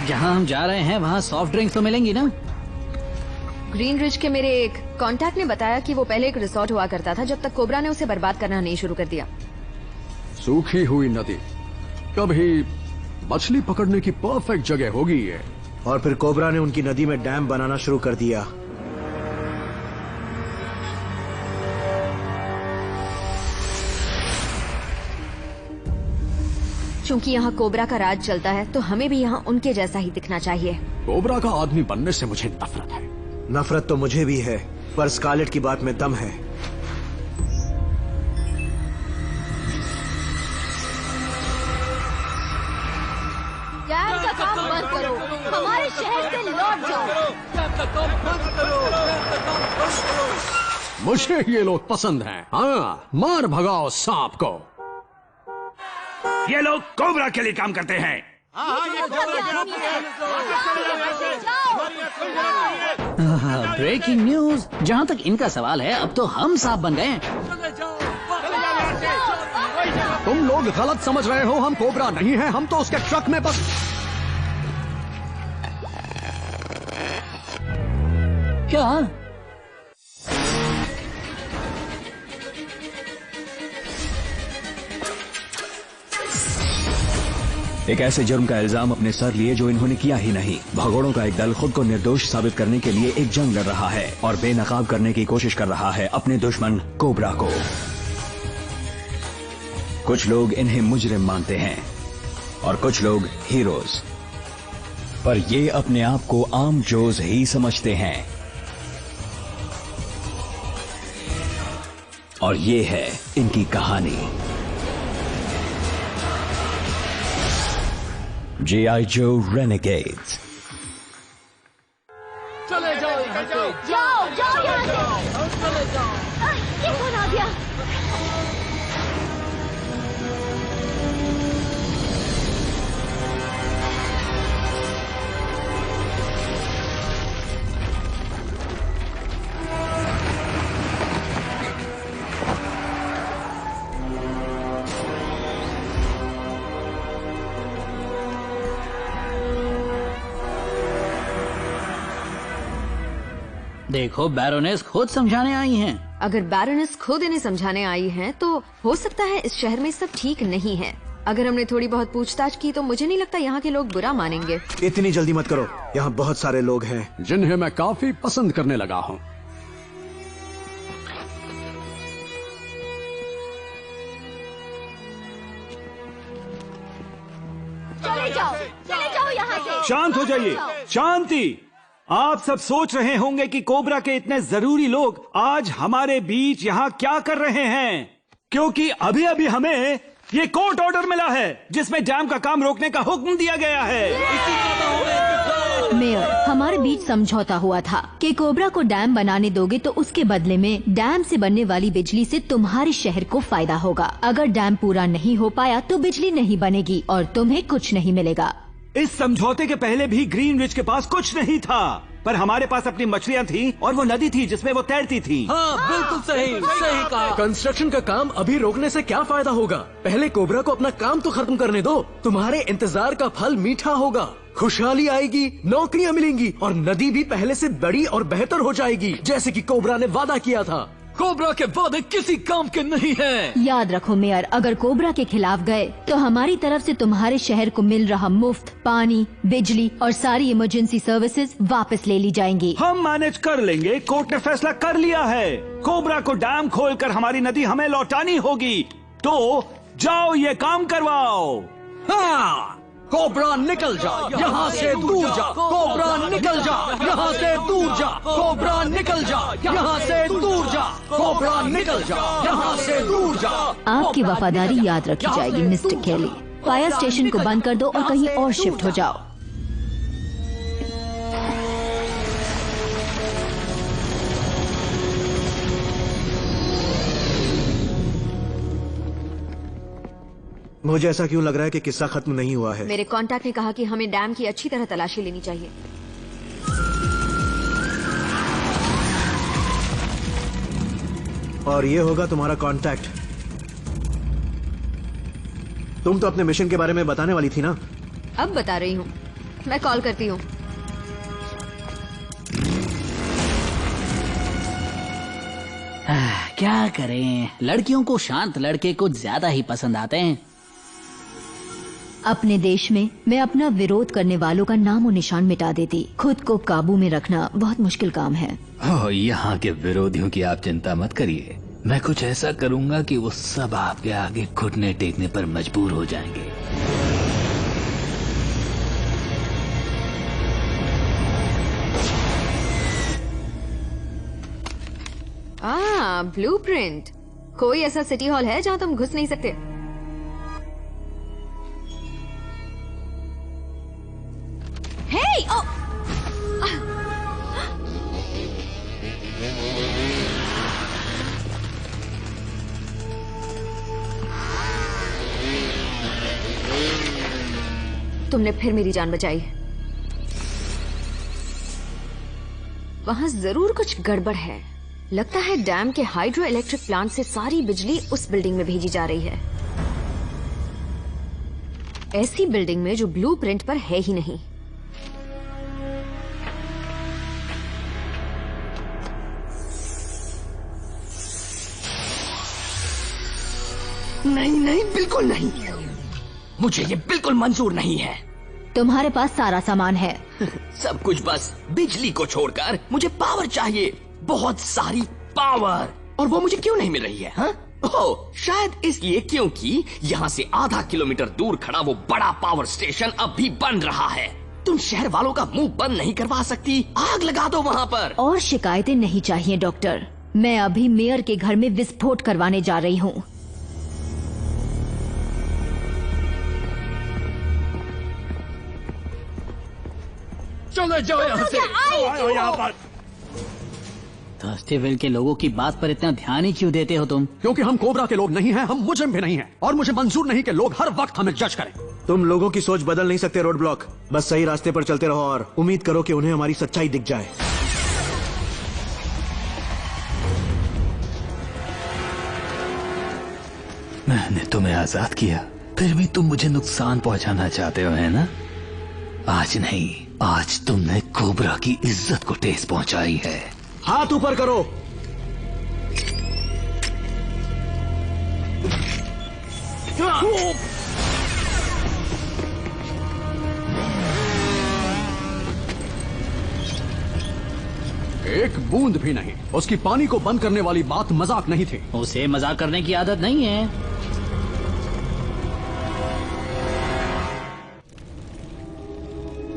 जहाँ हम जा रहे हैं वहाँ सॉफ्ट ड्रिंक्स तो मिलेंगी ना? ग्रीन रिज के मेरे एक कांटेक्ट ने बताया कि वो पहले एक रिसोर्ट हुआ करता था जब तक कोबरा ने उसे बर्बाद करना नहीं शुरू कर दिया। सूखी हुई नदी कभी मछली पकड़ने की परफेक्ट जगह होगी ये। और फिर कोबरा ने उनकी नदी में डैम बनाना शुरू कर दिया। चूंकि यहाँ कोबरा का राज चलता है तो हमें भी यहाँ उनके जैसा ही दिखना चाहिए। कोबरा का आदमी बनने से मुझे नफरत है। नफरत तो मुझे भी है, पर स्कारलेट की बात में दम है। डैम का काम बंद करो, हमारे शहर से लौट जाओ। मुझे ये लोग पसंद हैं। हाँ, मार भगाओ सांप को। ये लोग कोबरा के लिए काम करते हैं। ब्रेकिंग न्यूज, जहाँ तक इनका सवाल है अब तो हम सांप बन गए। तुम लोग गलत समझ रहे हो, हम कोबरा नहीं हैं, हम तो उसके ट्रक में बस। क्या? एक ऐसे जुर्म का इल्जाम अपने सर लिए जो इन्होंने किया ही नहीं। भगोड़ों का एक दल खुद को निर्दोष साबित करने के लिए एक जंग लड़ रहा है और बेनकाब करने की कोशिश कर रहा है अपने दुश्मन कोबरा को। कुछ लोग इन्हें मुजरिम मानते हैं और कुछ लोग हीरोज, पर ये अपने आप को आम जोज ही समझते हैं। और ये है इनकी कहानी। G.I. Joe Renegades। चले जाओ यहाँ से। जाओ जाओ यहाँ से। चले जाओ। ये कौन आ गया? देखो, बैरोनेस खुद समझाने आई हैं। अगर बैरोनेस खुद इन्हें समझाने आई हैं, तो हो सकता है इस शहर में सब ठीक नहीं है। अगर हमने थोड़ी बहुत पूछताछ की तो मुझे नहीं लगता यहाँ के लोग बुरा मानेंगे। इतनी जल्दी मत करो, यहाँ बहुत सारे लोग हैं जिन्हें मैं काफी पसंद करने लगा हूँ। चले जाओ यहाँ से। शांत हो जाइए, शांति। आप सब सोच रहे होंगे कि कोबरा के इतने जरूरी लोग आज हमारे बीच यहाँ क्या कर रहे हैं, क्योंकि अभी अभी हमें ये कोर्ट ऑर्डर मिला है जिसमें डैम का काम रोकने का हुक्म दिया गया है। मेयर, हमारे बीच समझौता हुआ था कि कोबरा को डैम बनाने दोगे तो उसके बदले में डैम से बनने वाली बिजली से तुम्हारे शहर को फायदा होगा। अगर डैम पूरा नहीं हो पाया तो बिजली नहीं बनेगी और तुम्हें कुछ नहीं मिलेगा। इस समझौते के पहले भी ग्रीन रिज के पास कुछ नहीं था, पर हमारे पास अपनी मछलियाँ थी और वो नदी थी जिसमें वो तैरती थी। हाँ, बिल्कुल सही कहा। कंस्ट्रक्शन का काम अभी रोकने से क्या फायदा होगा? पहले कोबरा को अपना काम तो खत्म करने दो। तुम्हारे इंतजार का फल मीठा होगा, खुशहाली आएगी, नौकरियां मिलेंगी और नदी भी पहले से बड़ी और बेहतर हो जाएगी, जैसे कि कोबरा ने वादा किया था। कोबरा के वादे किसी काम के नहीं हैं। याद रखो मेयर, अगर कोबरा के खिलाफ गए तो हमारी तरफ से तुम्हारे शहर को मिल रहा मुफ्त पानी, बिजली और सारी इमरजेंसी सर्विसेज वापस ले ली जाएंगी। हम मैनेज कर लेंगे, कोर्ट ने फैसला कर लिया है। कोबरा को डैम खोलकर हमारी नदी हमें लौटानी होगी, तो जाओ ये काम करवाओ। हाँ, कोबरा निकल जा, यहाँ से दूर जा। कोबरा निकल जा, यहाँ से दूर जा। कोबरा निकल जा, यहाँ से दूर जा। कोबरा निकल जा, यहाँ से दूर जा। आपकी वफादारी याद रखी जाएगी मिस्टर केली। फायर स्टेशन को बंद कर दो और कहीं और शिफ्ट हो जाओ। मुझे ऐसा क्यों लग रहा है कि किस्सा खत्म नहीं हुआ है? मेरे कांटेक्ट ने कहा कि हमें डैम की अच्छी तरह तलाशी लेनी चाहिए। और ये होगा तुम्हारा कांटेक्ट। तुम तो अपने मिशन के बारे में बताने वाली थी ना? अब बता रही हूँ। मैं कॉल करती हूँ। क्या करें, लड़कियों को शांत लड़के कुछ ज्यादा ही पसंद आते हैं। अपने देश में मैं अपना विरोध करने वालों का नामो निशान मिटा देती। खुद को काबू में रखना बहुत मुश्किल काम है। ओह, यहाँ के विरोधियों की आप चिंता मत करिए। मैं कुछ ऐसा करूँगा कि वो सब आपके आगे घुटने टेकने पर मजबूर हो जाएंगे। ब्लूप्रिंट। कोई ऐसा सिटी हॉल है जहाँ तुम घुस नहीं सकते? हे! तुमने फिर मेरी जान बचाई। वहाँ जरूर कुछ गड़बड़ है। लगता है डैम के हाइड्रो इलेक्ट्रिक प्लांट से सारी बिजली उस बिल्डिंग में भेजी जा रही है, ऐसी बिल्डिंग में जो ब्लूप्रिंट पर है ही नहीं। नहीं नहीं, बिल्कुल नहीं। मुझे ये बिल्कुल मंजूर नहीं है। तुम्हारे पास सारा सामान है। सब कुछ, बस बिजली को छोड़कर मुझे पावर चाहिए, बहुत सारी पावर। और वो मुझे क्यों नहीं मिल रही है? हाँ? ओह, शायद इसलिए क्योंकि यहाँ से आधा किलोमीटर दूर खड़ा वो बड़ा पावर स्टेशन अब भी बन रहा है। तुम शहर वालों का मुंह बंद नहीं करवा सकती? आग लगा दो वहाँ पर। और शिकायतें नहीं चाहिए डॉक्टर। मैं अभी मेयर के घर में विस्फोट करवाने जा रही हूँ। चले जाओ यहाँ से। यहाँ पर थर्स्टीविल के लोगों की बात पर इतना ध्यान ही क्यों देते हो तुम? क्योंकि हम कोबरा के लोग नहीं हैं, हम मुजरिम भी नहीं हैं, और मुझे मंजूर नहीं कि लोग हर वक्त हमें जज करें। तुम लोगों की सोच बदल नहीं सकते रोड ब्लॉक। बस सही रास्ते पर चलते रहो और उम्मीद करो कि उन्हें हमारी सच्चाई दिख जाए। मैंने तुम्हें आजाद किया, फिर भी तुम मुझे नुकसान पहुंचाना चाहते हो, है ना? आज नहीं, आज तुमने कोबरा की इज्जत को ठेस पहुंचाई है। हाथ ऊपर करो। एक बूंद भी नहीं। उसकी पानी को बंद करने वाली बात मजाक नहीं थी। उसे मजाक करने की आदत नहीं है।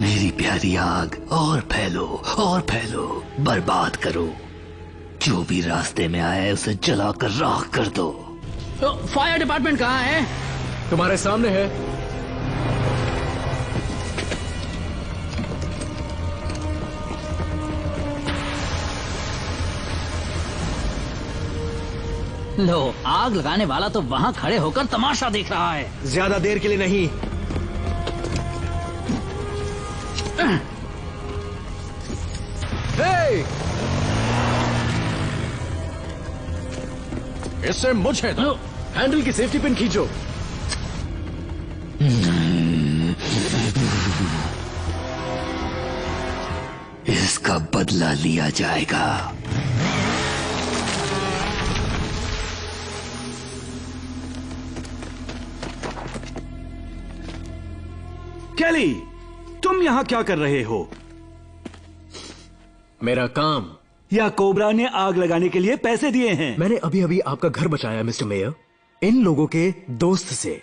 मेरी प्यारी आग, और फैलो और फैलो, बर्बाद करो। जो भी रास्ते में आए उसे जलाकर राख कर दो। तो फायर डिपार्टमेंट कहाँ है? तुम्हारे सामने है। लो, आग लगाने वाला तो वहाँ खड़े होकर तमाशा देख रहा है। ज्यादा देर के लिए नहीं। इससे मुझे दो। हैंडल की सेफ्टी पिन खींचो। इसका बदला लिया जाएगा। कैली, तुम यहाँ क्या कर रहे हो? मेरा काम। या कोबरा ने आग लगाने के लिए पैसे दिए हैं? मैंने अभी अभी आपका घर बचाया मिस्टर मेयर, इन लोगों के दोस्त से।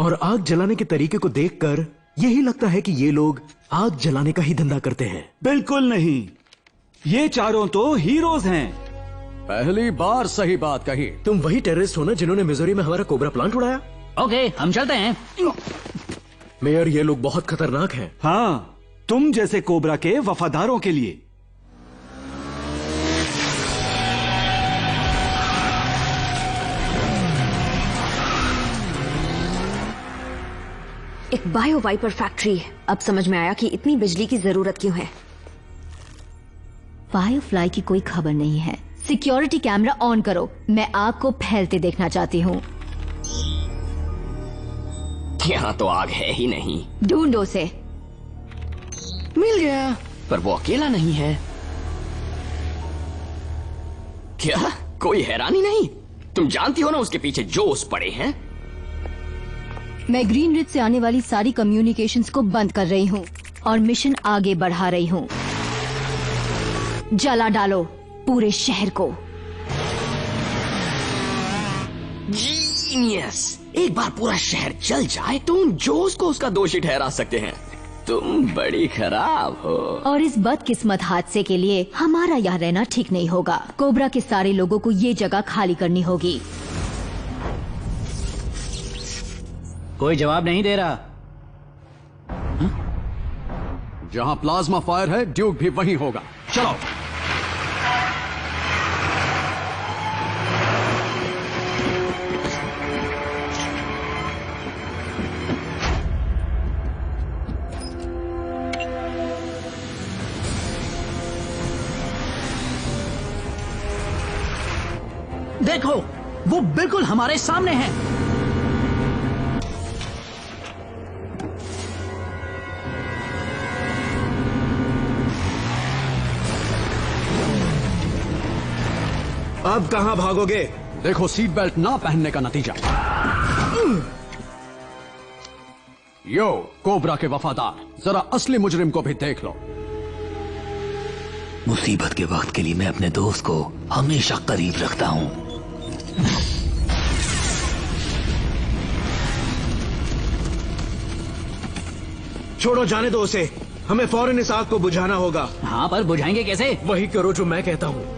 और आग जलाने के तरीके को देखकर यही लगता है कि ये लोग आग जलाने का ही धंधा करते हैं। बिल्कुल नहीं, ये चारों तो हीरोज हैं। पहली बार सही बात कही। तुम वही टेररिस्ट हो ना जिन्होंने मिजोरी में हमारा कोबरा प्लांट उड़ाया? ओके, हम चलते हैं। मेयर, ये लोग बहुत खतरनाक हैं। हाँ, तुम जैसे कोबरा के वफादारों के लिए। एक बायो वाइपर फैक्ट्री। अब समझ में आया कि इतनी बिजली की जरूरत क्यों है। फायरफ्लाई की कोई खबर नहीं है। सिक्योरिटी कैमरा ऑन करो, मैं आग को फैलते देखना चाहती हूँ। यहाँ तो आग है ही नहीं। ढूंढो उसे। मिल गया, पर वो अकेला नहीं है। क्या कोई हैरानी नहीं? तुम जानती हो ना उसके पीछे जोश पड़े हैं। मैं ग्रीन रिज से आने वाली सारी कम्युनिकेशंस को बंद कर रही हूँ और मिशन आगे बढ़ा रही हूँ। जला डालो पूरे शहर को। जीनियस! एक बार पूरा शहर जल जाए तो उन जोश को उसका दोषी ठहरा सकते हैं। तुम बड़ी खराब हो। और इस बदकिस्मत हादसे के लिए हमारा यहाँ रहना ठीक नहीं होगा। कोबरा के सारे लोगों को ये जगह खाली करनी होगी। कोई जवाब नहीं दे रहा। जहां प्लाज्मा फायर है, ड्यूक भी वहीं होगा। चलो। देखो, वो बिल्कुल हमारे सामने है। अब कहां भागोगे? देखो, सीट बेल्ट ना पहनने का नतीजा। यो कोबरा के वफादार, जरा असली मुजरिम को भी देख लो। मुसीबत के वक्त के लिए मैं अपने दोस्त को हमेशा करीब रखता हूं। छोड़ो, जाने दो उसे। हमें फौरन इस आग को बुझाना होगा। हाँ, पर बुझाएंगे कैसे? वही करो जो मैं कहता हूँ।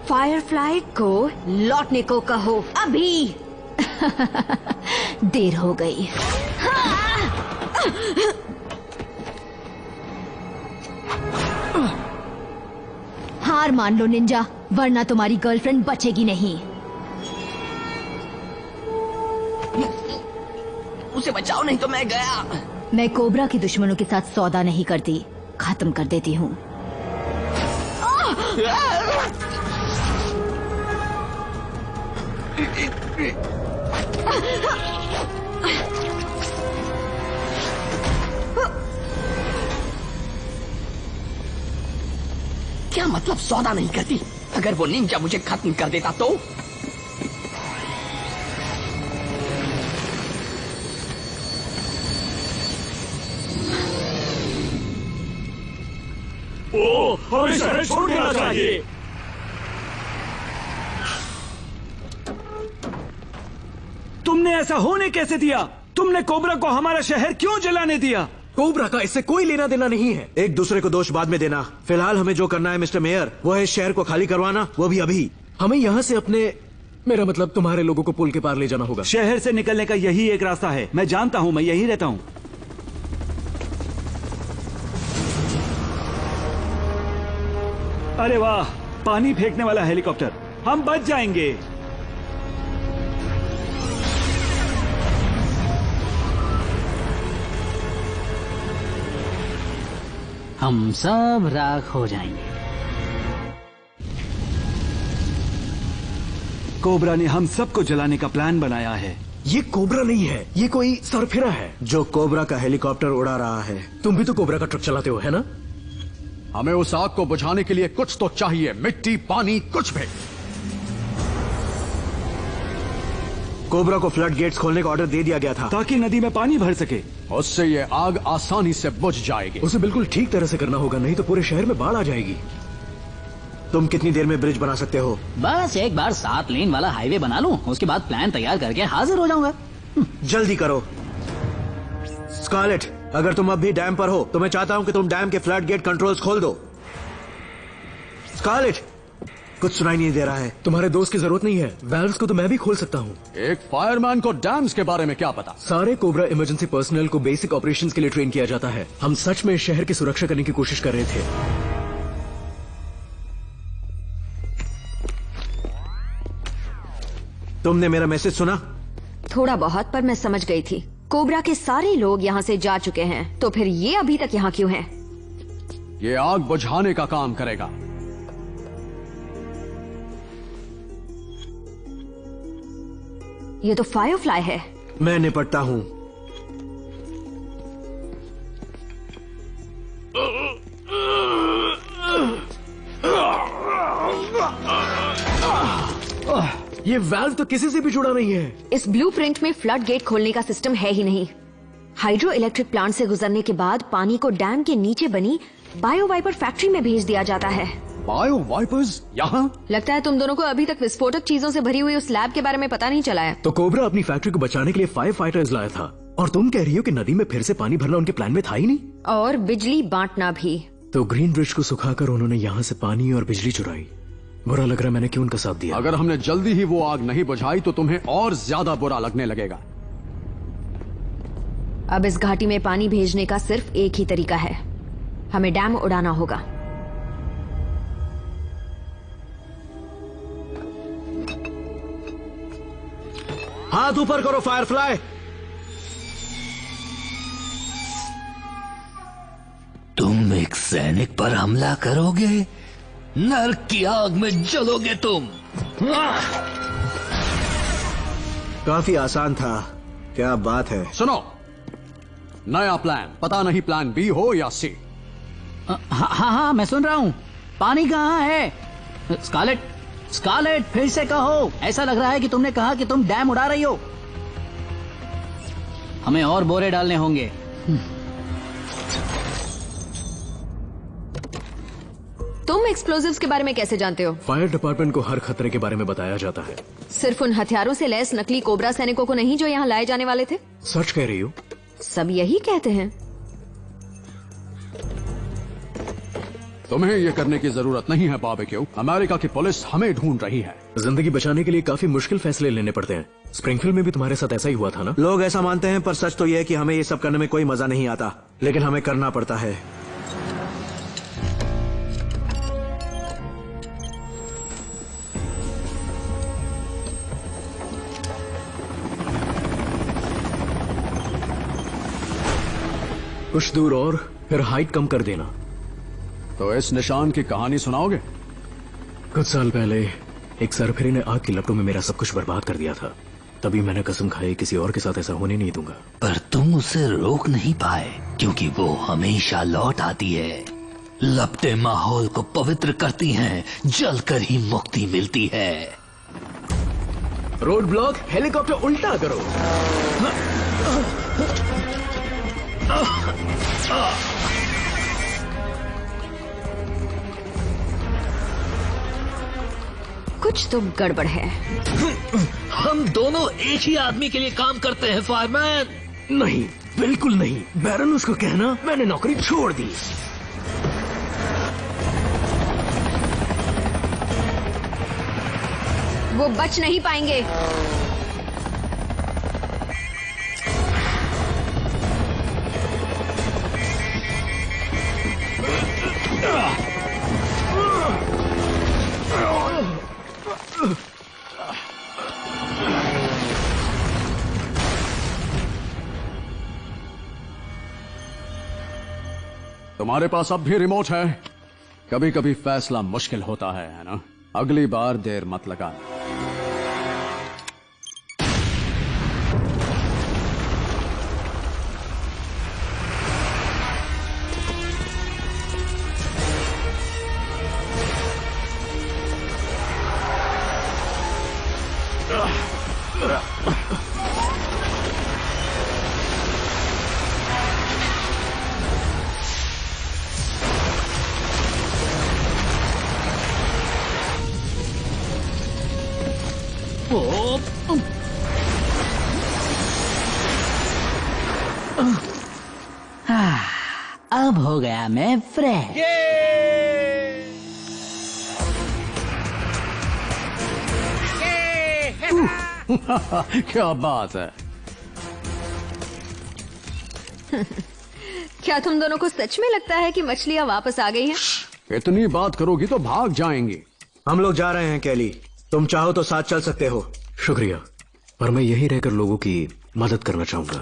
फायरफ्लाई को लौटने को कहो अभी। देर हो गई। हार मान लो निंजा, वरना तुम्हारी गर्लफ्रेंड बचेगी नहीं। उसे बचाओ, नहीं तो मैं गया। मैं कोबरा के दुश्मनों के साथ सौदा नहीं करती, खत्म कर देती हूँ। क्या मतलब सौदा नहीं करती? अगर वो निंजा मुझे खत्म कर देता तो? हमें शहर छोड़ देना चाहिए। तुमने ऐसा होने कैसे दिया? तुमने कोबरा को हमारा शहर क्यों जलाने दिया? कोबरा का इससे कोई लेना देना नहीं है। एक दूसरे को दोष बाद में देना। फिलहाल हमें जो करना है मिस्टर मेयर, वो है इस शहर को खाली करवाना, वो भी अभी। हमें यहाँ से अपने, मेरा मतलब तुम्हारे लोगों को पुल के पार ले जाना होगा। शहर से निकलने का यही एक रास्ता है। मैं जानता हूँ, मैं यहीं रहता हूँ। अरे वाह, पानी फेंकने वाला हेलीकॉप्टर। हम बच जाएंगे। हम सब राख हो जाएंगे। कोबरा ने हम सबको जलाने का प्लान बनाया है। ये कोबरा नहीं है, ये कोई सरफिरा है जो कोबरा का हेलीकॉप्टर उड़ा रहा है। तुम भी तो कोबरा का ट्रक चलाते हो, है ना? हमें उस आग को बुझाने के लिए कुछ तो चाहिए, मिट्टी, पानी, कुछ भी। कोबरा को फ्लड गेट्स खोलने का ऑर्डर दे दिया गया था ताकि नदी में पानी भर सके। उससे ये आग आसानी से बुझ जाएगी। उसे बिल्कुल ठीक तरह से करना होगा, नहीं तो पूरे शहर में बाढ़ आ जाएगी। तुम कितनी देर में ब्रिज बना सकते हो? बस एक बार 7 लेन वाला हाईवे बना लूं, उसके बाद प्लान तैयार करके हाजिर हो जाऊंगा। जल्दी करो। स्कारलेट, अगर तुम अब भी डैम पर हो तो मैं चाहता हूं कि तुम डैम के फ्लड गेट कंट्रोल्स खोल दो। स्कारलेट, कुछ सुनाई नहीं दे रहा है। तुम्हारे दोस्त की जरूरत नहीं है, वैल्व्स को तो मैं भी खोल सकता हूँ। एक फायरमैन को डैम्स के बारे में क्या पता? सारे कोबरा इमरजेंसी पर्सनल को बेसिक ऑपरेशंस के लिए ट्रेन किया जाता है। हम सच में इस शहर की सुरक्षा करने की कोशिश कर रहे थे। तुमने मेरा मैसेज सुना? थोड़ा बहुत, पर मैं समझ गई थी। कोबरा के सारे लोग यहाँ से जा चुके हैं, तो फिर ये अभी तक यहाँ क्यों हैं? ये आग बुझाने का काम करेगा। ये तो फायरफ्लाई है। मैं निपटता हूँ। ये वाल्व तो किसी से भी जुड़ा नहीं है। इस ब्लूप्रिंट में फ्लड गेट खोलने का सिस्टम है ही नहीं। हाइड्रो इलेक्ट्रिक प्लांट से गुजरने के बाद पानी को डैम के नीचे बनी बायो वाइपर फैक्ट्री में भेज दिया जाता है। बायो वाइपर्स यहाँ? लगता है तुम दोनों को अभी तक विस्फोटक चीजों से भरी हुई उस लैब के बारे में पता नहीं चला है। तो कोबरा अपनी फैक्ट्री को बचाने के लिए फायर फाइटर्स लाया था, और तुम कह रही हो कि नदी में फिर से पानी भरना उनके प्लान में था ही नहीं? और बिजली बांटना भी। तो ग्रीन ब्रिज को सुखाकर उन्होंने यहाँ से पानी और बिजली चुराई। बुरा लग रहा मैंने क्यों उनका साथ दिया। अगर हमने जल्दी ही वो आग नहीं बुझाई तो तुम्हें और ज्यादा बुरा लगने लगेगा। अब इस घाटी में पानी भेजने का सिर्फ एक ही तरीका है, हमें डैम उड़ाना होगा। हाथ ऊपर करो फायरफ्लाई। तुम एक सैनिक पर हमला करोगे? नर्क की आग में जलोगे तुम। काफी आसान था। क्या बात है। सुनो, नया प्लान। पता नहीं प्लान बी हो या सी। हाँ, मैं सुन रहा हूँ। पानी कहाँ है? स्कारलेट फिर से कहो। ऐसा लग रहा है कि तुमने कहा कि तुम डैम उड़ा रही हो। हमें और बोरे डालने होंगे। तुम एक्सप्लोजिव्स के बारे में कैसे जानते हो? फायर डिपार्टमेंट को हर खतरे के बारे में बताया जाता है। सिर्फ उन हथियारों से लैस नकली कोबरा सैनिकों को नहीं जो यहाँ लाए जाने वाले थे। सच कह रही हो? सब यही कहते हैं। तुम्हें ये करने की जरूरत नहीं है बारबेक्यू। अमेरिका की पुलिस हमें ढूंढ रही है। जिंदगी बचाने के लिए काफी मुश्किल फैसले लेने पड़ते हैं। स्प्रिंगफील्ड में भी तुम्हारे साथ ऐसा ही हुआ था ना? लोग ऐसा मानते हैं, पर सच तो यह है कि हमें ये सब करने में कोई मजा नहीं आता, लेकिन हमें करना पड़ता है। कुछ दूर और, फिर हाइट कम कर देना। तो इस निशान की कहानी सुनाओगे? कुछ साल पहले एक सरफिरी ने आग की लपटों में मेरा सब कुछ बर्बाद कर दिया था। तभी मैंने कसम खाई किसी और के साथ ऐसा होने नहीं दूंगा। पर तुम उसे रोक नहीं पाए, क्योंकि वो हमेशा लौट आती है। लपटें माहौल को पवित्र करती हैं, जलकर ही मुक्ति मिलती है। रोड ब्लॉक, हेलीकॉप्टर उल्टा करो। कुछ तो गड़बड़ है। हम दोनों एक ही आदमी के लिए काम करते हैं फायरमैन। नहीं, बिल्कुल नहीं। बैरन उसको कहना मैंने नौकरी छोड़ दी। वो बच नहीं पाएंगे। तुम्हारे पास अब भी रिमोट है। कभी कभी फैसला मुश्किल होता है ना? अगली बार देर मत लगाना। अब हो गया मैं फ्रेश। क्या बात है। क्या तुम दोनों को सच में लगता है कि मछलियाँ वापस आ गई हैं? इतनी बात करोगी तो भाग जाएंगी। हम लोग जा रहे हैं कैली, तुम चाहो तो साथ चल सकते हो। शुक्रिया, पर मैं यहीं रहकर लोगों की मदद करना चाहूंगा।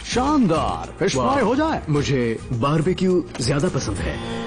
शानदार, फिश फ्राई हो जाए। मुझे बारबेक्यू ज्यादा पसंद है।